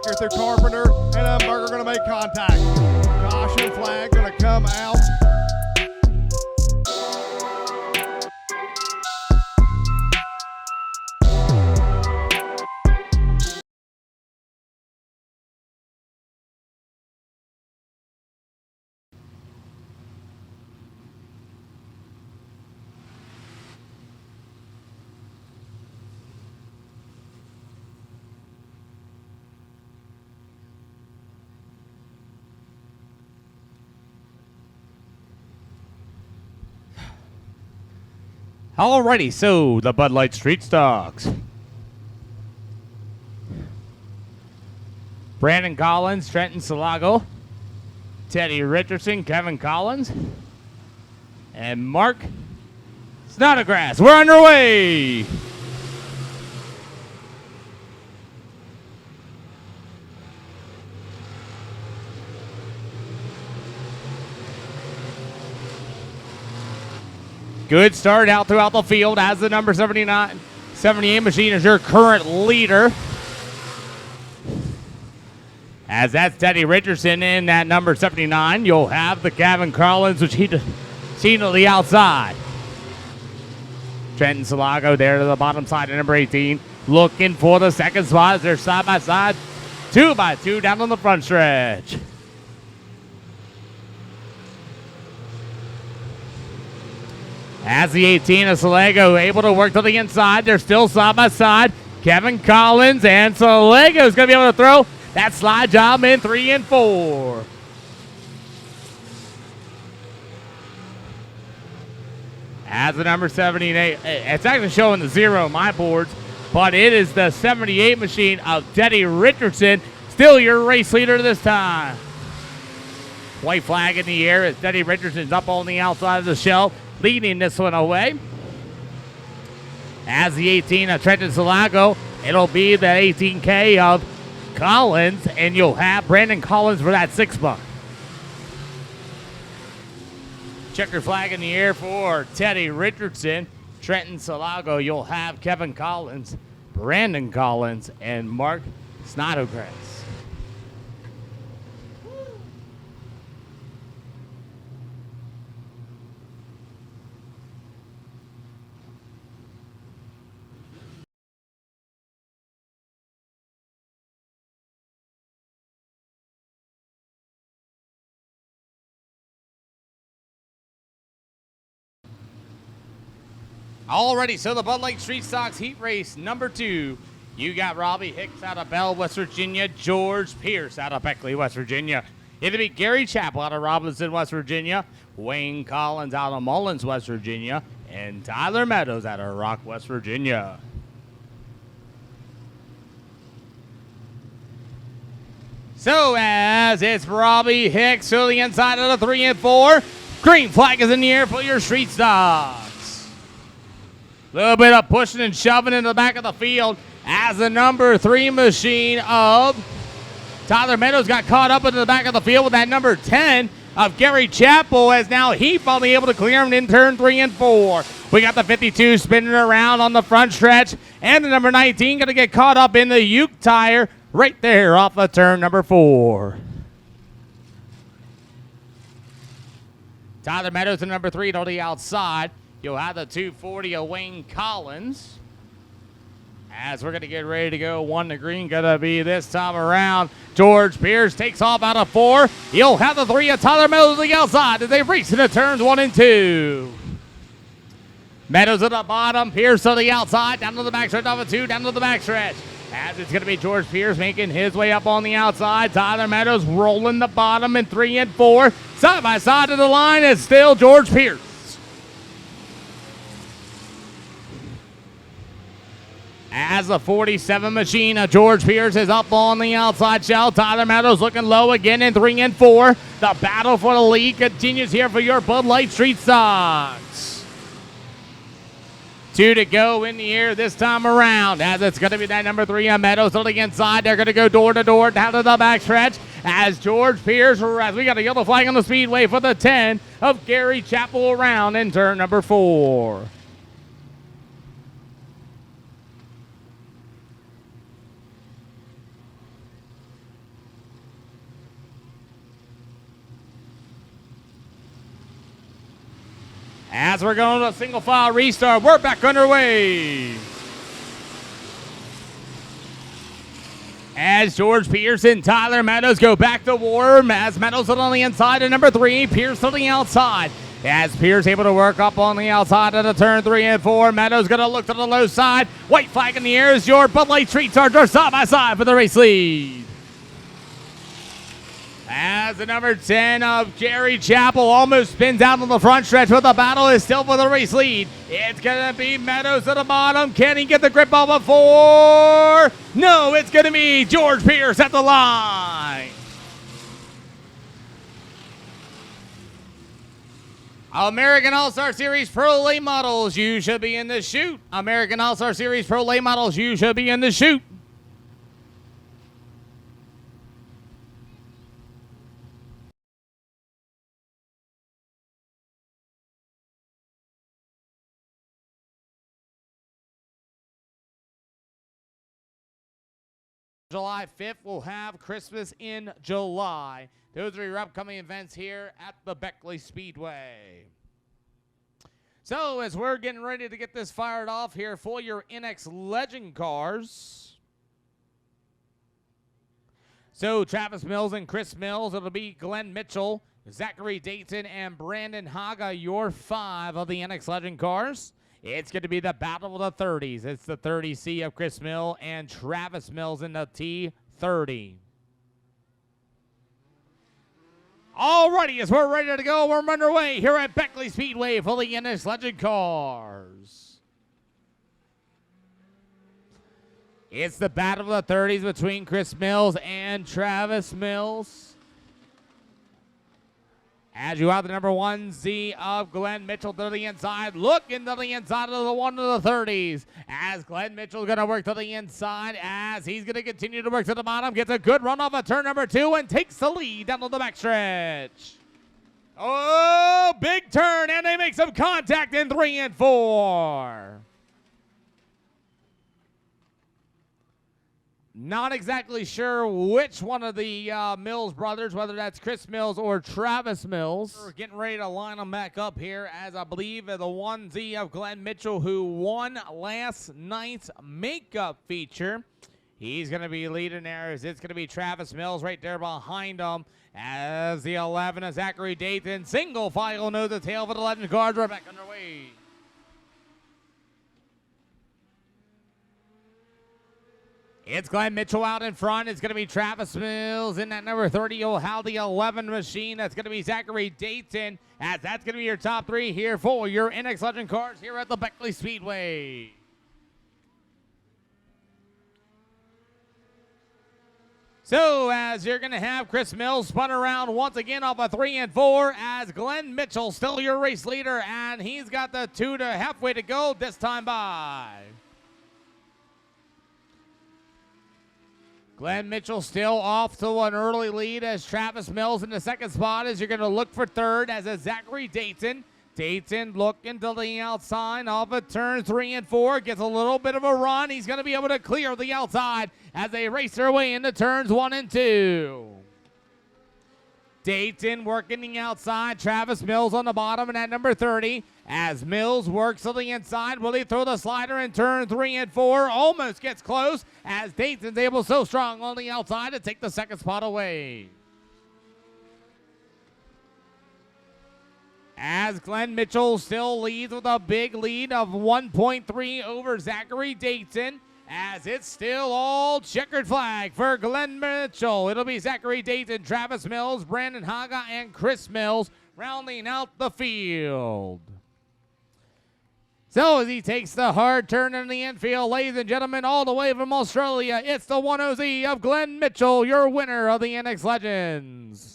here through Carpenter, and Dunbar are going to make contact. Caution flag going to come out. Alrighty, so the Bud Light Street Stocks. Brandon Collins, Trenton Salago, Teddy Richardson, Kevin Collins, and Mark Snodgrass. We're underway. Good start out throughout the field as the number 78 machine is your current leader. As that's Teddy Richardson in that number 79, you'll have the Kevin Collins, which he's seen to the outside. Trenton Salago there to the bottom side of number 18, looking for the second spot as they're side by side, 2 by 2 down on the front stretch. As the 18 of Salago able to work to the inside, they're still side by side. Kevin Collins and Salago is going to be able to throw that slide job in 3 and 4. As the number 78, it's actually showing the 0 on my boards, but it is the 78 machine of Teddy Richardson, still your race leader this time. White flag in the air as Teddy Richardson's up on the outside of the shell, leading this one away. As the 18 of Trenton Salago, it'll be the 18K of Collins, and you'll have Brandon Collins for that 6 spot. Checker flag in the air for Teddy Richardson. Trenton Salago, you'll have Kevin Collins, Brandon Collins, and Mark Snodgrass. Alrighty, so the Bud Light Street Stocks Heat Race number 2. You got Robbie Hicks out of Bell, West Virginia, George Pierce out of Beckley, West Virginia. It'll be Gary Chappell out of Robinson, West Virginia, Wayne Collins out of Mullins, West Virginia, and Tyler Meadows out of Rock, West Virginia. So as it's Robbie Hicks to the inside of the 3 and 4, green flag is in the air for your Street Stocks. A little bit of pushing and shoving in the back of the field as the number 3 machine of Tyler Meadows got caught up into the back of the field with that number 10 of Gary Chappell, as now he finally able to clear him in turn 3 and 4. We got the 52 spinning around on the front stretch, and the number 19 going to get caught up in the Uke tire right there off of turn number 4. Tyler Meadows in number 3 to the outside. You'll have the 240 of Wayne Collins. As we're going to get ready to go, 1 to green going to be this time around. George Pierce takes off out of 4. You'll have the 3 of Tyler Meadows to the outside as they race into turns 1 and 2. Meadows at the bottom, Pierce on the outside, down to the backstretch off of 2, down to the backstretch. As it's going to be George Pierce making his way up on the outside. Tyler Meadows rolling the bottom in 3 and 4. Side by side to the line is still George Pierce. As the 47 machine of George Pierce is up on the outside shell. Tyler Meadows looking low again in 3 and 4. The battle for the lead continues here for your Bud Light Street Stocks. 2 to go in the air this time around. As it's going to be that number 3 of Meadows on the inside. They're going to go door to door down to the backstretch. As George Pierce, as we got a yellow flag on the speedway for the 10 of Gary Chappell around in turn number 4. As we're going to a single file restart, we're back underway. As George Pearson, Tyler Meadows go back to war. As Meadows on the inside of number 3, Pierce on the outside. As Pierce able to work up on the outside of the turn 3 and 4. Meadows going to look to the low side. White flag in the air as your Bud Light Street Charger side by side for the race lead. As the number 10 of Gary Chappell almost spins out on the front stretch, but the battle is still for the race lead. It's going to be Meadows at the bottom. Can he get the grip on before? No, it's going to be George Pierce at the line. American All-Star Series Pro Late Models, you should be in the chute. American All-Star Series Pro Late Models, you should be in the chute. July 5th, we'll have Christmas in July. Those are your upcoming events here at the Beckley Speedway. So as we're getting ready to get this fired off here for your NX Legend cars. So Travis Mills and Chris Mills, it'll be Glenn Mitchell, Zachary Dayton, and Brandon Haga, your 5 of the NX Legend cars. It's going to be the battle of the 30s. It's the 30C of Chris Mill and Travis Mills in the T30. Alrighty, as we're ready to go, we're underway here at Beckley Speedway for the NX Legend cars. It's the battle of the 30s between Chris Mills and Travis Mills. As you have the number 1Z of Glenn Mitchell to the inside. Look into the inside of the 1 of the 30s. As Glenn Mitchell's going to work to the inside. As he's going to continue to work to the bottom. Gets a good run off of turn number 2 and takes the lead down to the backstretch. Oh, big turn. And they make some contact in 3 and 4. Not exactly sure which one of the Mills brothers, whether that's Chris Mills or Travis Mills. We're getting ready to line them back up here, as I believe the 1Z of Glenn Mitchell, who won last night's makeup feature. He's going to be leading there, as it's going to be Travis Mills right there behind him. As the 11 of Zachary Dayton, single file nose to tail for the Legend cars. We're back underway. It's Glenn Mitchell out in front. It's going to be Travis Mills in that number 30. You'll have the 11 machine. That's going to be Zachary Dayton. As that's going to be your top 3 here for your NX Legend cars here at the Beckley Speedway. So as you're going to have Chris Mills spun around once again off a 3 and 4, as Glenn Mitchell still your race leader, and he's got the 2 to halfway to go this time by. Glenn Mitchell still off to an early lead, as Travis Mills in the second spot, as you're going to look for third, as a Zachary Dayton. Dayton looking to the outside off of turn 3 and 4. Gets a little bit of a run. He's going to be able to clear the outside as they race their way into turns 1 and 2. Dayton working the outside. Travis Mills on the bottom and at number 30. As Mills works to the inside, will he throw the slider in turn 3 and 4? Almost gets close, as Dayton's able so strong on the outside to take the second spot away. As Glenn Mitchell still leads with a big lead of 1.3 over Zachary Dayton, as it's still all checkered flag for Glenn Mitchell. It'll be Zachary Dayton, Travis Mills, Brandon Haga, and Chris Mills rounding out the field. So as he takes the hard turn in the infield, ladies and gentlemen, all the way from Australia, it's the 1OZ of Glenn Mitchell, your winner of the NX Legends.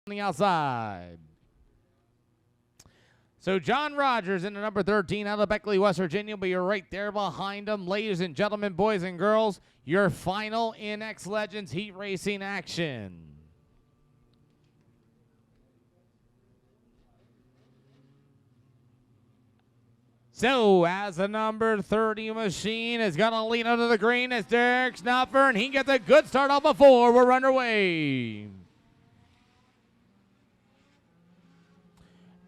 On the outside. So John Rogers in the number 13 out of Beckley, West Virginia, but you're right there behind him. Ladies and gentlemen, boys and girls, your final NX Legends heat racing action. So, as the number 30 machine is going to lead under the green, it's Derek Snuffer, and he gets a good start off before we're underway.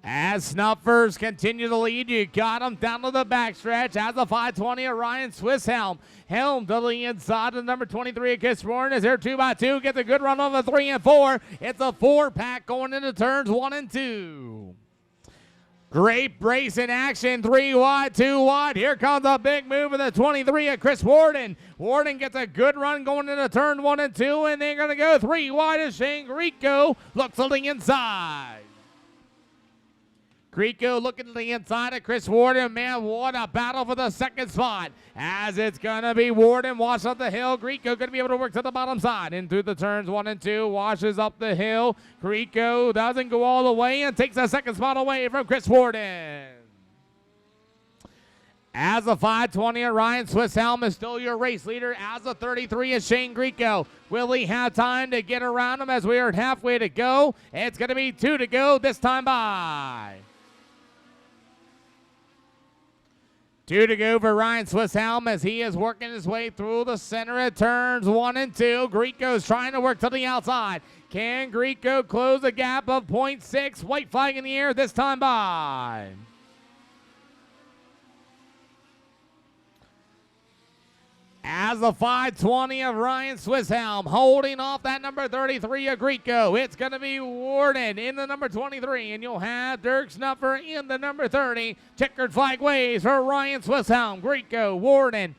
As Snuffers continue to lead, you got him down to the backstretch as the 520 of Ryan Swisshelm. Helm to the inside of number 23 of Kiss Warren is there 2x2. Gets a good run on the 3 and 4. It's a 4-pack going into turns 1 and 2. Great brace in action, 3 wide, 2 wide. Here comes a big move of the 23 of Chris Warden. Warden gets a good run going into turn 1 and 2, and they're going to go 3 wide as Shane Greco looks to the inside. Greco looking to the inside of Chris Warden. Man, what a battle for the second spot. As it's going to be Warden, wash up the hill. Greco going to be able to work to the bottom side. Into the turns 1 and 2, washes up the hill. Greco doesn't go all the way and takes the second spot away from Chris Warden. As the 520 of Ryan Swisshelm is still your race leader. As the 33 is Shane Greco. Will he have time to get around him as we are halfway to go? It's going to be 2 to go this time by. 2 to go for Ryan Swisshelm as he is working his way through the center of turns 1 and 2. Greco's trying to work to the outside. Can Greco close a gap of 0.6? White flag in the air this time by. As the 520 of Ryan Swisshelm holding off that number 33 of Greco. It's going to be Warden in the number 23, and you'll have Dirk Snuffer in the number 30. Checkered flag waves for Ryan Swisshelm, Greco, Warden,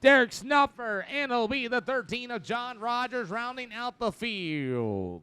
Derek Snuffer, and it'll be the 13 of John Rogers rounding out the field.